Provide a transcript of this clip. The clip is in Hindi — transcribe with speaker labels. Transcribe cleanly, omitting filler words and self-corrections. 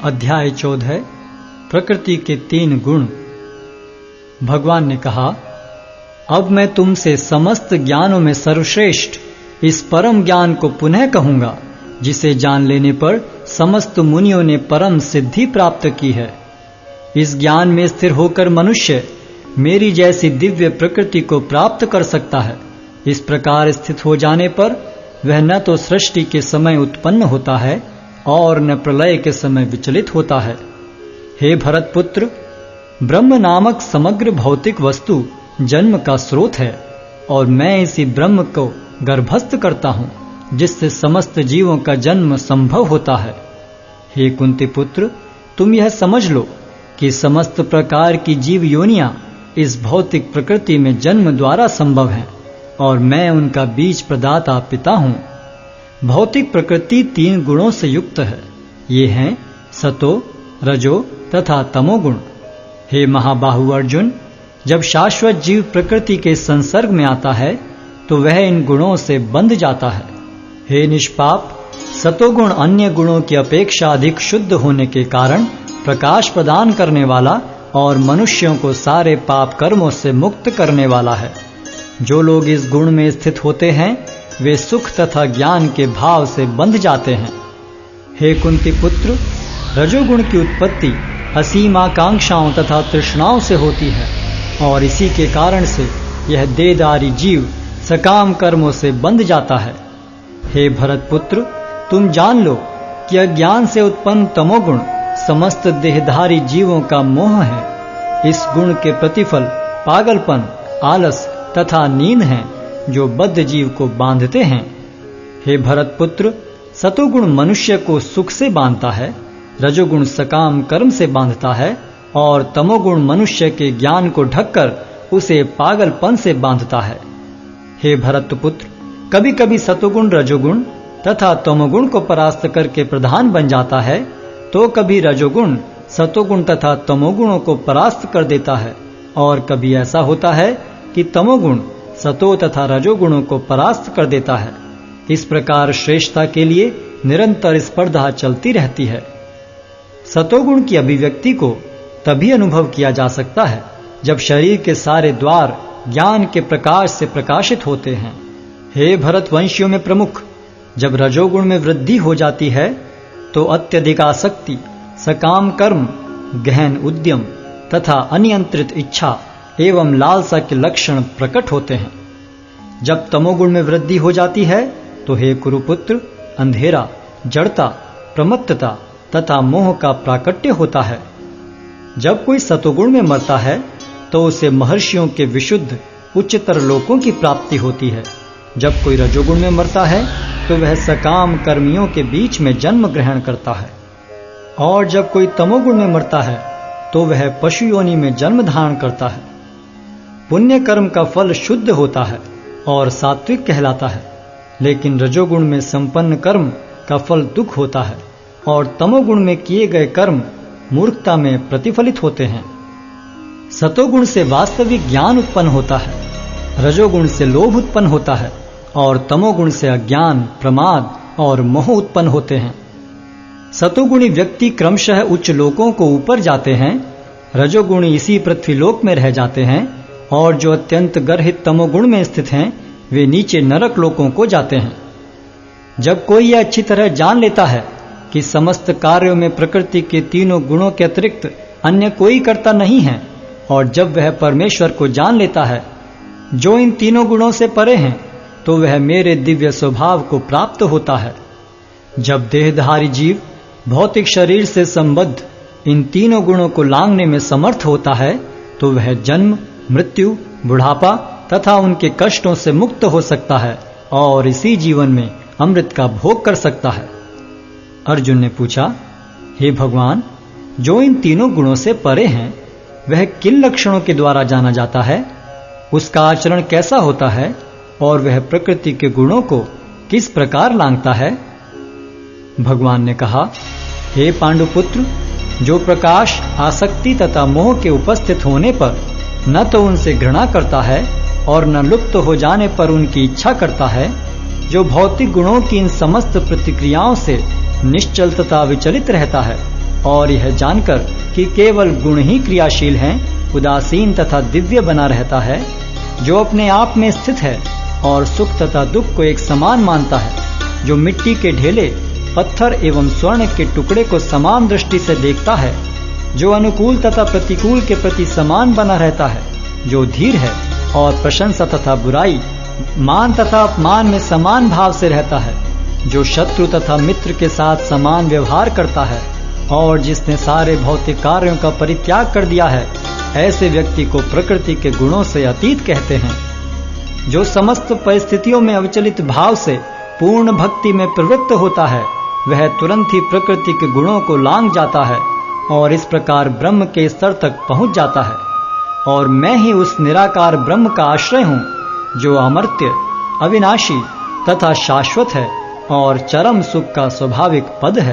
Speaker 1: अध्याय 14 प्रकृति के 3 गुण। भगवान ने कहा, अब मैं तुमसे समस्त ज्ञानों में सर्वश्रेष्ठ इस परम ज्ञान को पुनः कहूंगा, जिसे जान लेने पर समस्त मुनियों ने परम सिद्धि प्राप्त की है। इस ज्ञान में स्थिर होकर मनुष्य मेरी जैसी दिव्य प्रकृति को प्राप्त कर सकता है। इस प्रकार स्थित हो जाने पर वह न तो सृष्टि के समय उत्पन्न होता है और न प्रलय के समय विचलित होता है। हे भरत पुत्र, ब्रह्म नामक समग्र भौतिक वस्तु जन्म का स्रोत है और मैं इसी ब्रह्म को गर्भस्थ करता हूँ, जिससे समस्त जीवों का जन्म संभव होता है। हे कुंती पुत्र, तुम यह समझ लो कि समस्त प्रकार की जीव योनियां इस भौतिक प्रकृति में जन्म द्वारा संभव हैं और मैं उनका बीज प्रदाता पिता हूँ। भौतिक प्रकृति 3 गुणों से युक्त है। ये हैं सतो, रजो तथा तमोगुण। हे महाबाहु अर्जुन, जब शाश्वत जीव प्रकृति के संसर्ग में आता है तो वह इन गुणों से बंध जाता है। हे निष्पाप, सतोगुण अन्य गुणों की अपेक्षा अधिक शुद्ध होने के कारण प्रकाश प्रदान करने वाला और मनुष्यों को सारे पाप कर्मों से मुक्त करने वाला है। जो लोग इस गुण में स्थित होते हैं वे सुख तथा ज्ञान के भाव से बंध जाते हैं। हे कुंती पुत्र, रजोगुण की उत्पत्ति असीम आकांक्षाओं तथा तृष्णाओं से होती है और इसी के कारण से यह देहधारी जीव सकाम कर्मों से बंध जाता है। हे भरत पुत्र, तुम जान लो कि अज्ञान से उत्पन्न तमोगुण समस्त देहधारी जीवों का मोह है। इस गुण के प्रतिफल पागलपन, आलस तथा नींद हैं, जो बद्ध जीव को बांधते हैं। हे भरत पुत्र, सतोगुण मनुष्य को सुख से बांधता है, रजोगुण सकाम कर्म से बांधता है और तमोगुण मनुष्य के ज्ञान को ढककर उसे पागलपन से बांधता है। हे भरत पुत्र, कभी कभी सतोगुण रजोगुण तथा तमोगुण को परास्त करके प्रधान बन जाता है, तो कभी रजोगुण सतोगुण तथा तमोगुणों को परास्त कर देता है और कभी ऐसा होता है कि तमोगुण सतो तथा रजोगुणों को परास्त कर देता है। इस प्रकार श्रेष्ठता के लिए निरंतर स्पर्धा चलती रहती है। सतोगुण की अभिव्यक्ति को तभी अनुभव किया जा सकता है जब शरीर के सारे द्वार ज्ञान के प्रकाश से प्रकाशित होते हैं। हे भरतवंशियों में प्रमुख, जब रजोगुण में वृद्धि हो जाती है तो अत्यधिक आसक्ति, सकाम कर्म, गहन उद्यम तथा अनियंत्रित इच्छा एवं लालसा के लक्षण प्रकट होते हैं। जब तमोगुण में वृद्धि हो जाती है तो हे कुरुपुत्र, अंधेरा, जड़ता, प्रमत्तता तथा मोह का प्राकट्य होता है। जब कोई सतोगुण में मरता है तो उसे महर्षियों के विशुद्ध उच्चतर लोकों की प्राप्ति होती है। जब कोई रजोगुण में मरता है तो वह सकाम कर्मियों के बीच में जन्म ग्रहण करता है और जब कोई तमोगुण में मरता है तो वह पशु योनि में जन्म धारण करता है। पुण्य कर्म का फल शुद्ध होता है और सात्विक कहलाता है, लेकिन रजोगुण में संपन्न कर्म का फल दुख होता है और तमोगुण में किए गए कर्म मूर्खता में प्रतिफलित होते हैं। सतोगुण से वास्तविक ज्ञान उत्पन्न होता है, रजोगुण से लोभ उत्पन्न होता है और तमोगुण से अज्ञान, प्रमाद और मोह उत्पन्न होते हैं। सतोगुणी व्यक्ति क्रमशः उच्च लोकों को ऊपर जाते हैं, रजोगुणी इसी पृथ्वीलोक में रह जाते हैं और जो अत्यंत गर्हित तमोगुण में स्थित हैं वे नीचे नरक लोकों को जाते हैं। जब कोई यह अच्छी तरह जान लेता है कि समस्त कार्यों में प्रकृति के 3 गुणों के अतिरिक्त अन्य कोई कर्ता नहीं है और जब वह परमेश्वर को जान लेता है जो इन 3 गुणों से परे हैं, तो वह मेरे दिव्य स्वभाव को प्राप्त होता है। जब देहधारी जीव भौतिक शरीर से संबद्ध इन 3 गुणों को लांघने में समर्थ होता है तो वह जन्म, मृत्यु, बुढ़ापा तथा उनके कष्टों से मुक्त हो सकता है और इसी जीवन में अमृत का भोग कर सकता है। अर्जुन ने पूछा, हे भगवान, जो इन 3 गुणों से परे हैं वह किन लक्षणों के द्वारा जाना जाता है? उसका आचरण कैसा होता है और वह प्रकृति के गुणों को किस प्रकार लांघता है? भगवान ने कहा, हे पांडुपुत्र, जो प्रकाश, आसक्ति तथा मोह के उपस्थित होने पर न तो उनसे घृणा करता है और न लुप्त हो जाने पर उनकी इच्छा करता है, जो भौतिक गुणों की इन समस्त प्रतिक्रियाओं से निश्चल तथा विचलित रहता है, और यह जानकर कि केवल गुण ही क्रियाशील हैं, उदासीन तथा दिव्य बना रहता है, जो अपने आप में स्थित है और सुख तथा दुख को एक समान मानता है, जो मिट्टी के ढेले, पत्थर एवं स्वर्ण के टुकड़े को समान दृष्टि से देखता है, जो अनुकूल तथा प्रतिकूल के प्रति समान बना रहता है, जो धीर है और प्रशंसा तथा बुराई, मान तथा अपमान में समान भाव से रहता है, जो शत्रु तथा मित्र के साथ समान व्यवहार करता है और जिसने सारे भौतिक कार्यों का परित्याग कर दिया है, ऐसे व्यक्ति को प्रकृति के गुणों से अतीत कहते हैं। जो समस्त परिस्थितियों में अविचलित भाव से पूर्ण भक्ति में प्रवृत्त होता है, वह तुरंत ही प्रकृति के गुणों को लांघ जाता है और इस प्रकार ब्रह्म के स्तर तक पहुंच जाता है। और मैं ही उस निराकार ब्रह्म का आश्रय हूँ, जो अमर्त्य, अविनाशी तथा शाश्वत है और चरम सुख का स्वाभाविक पद है।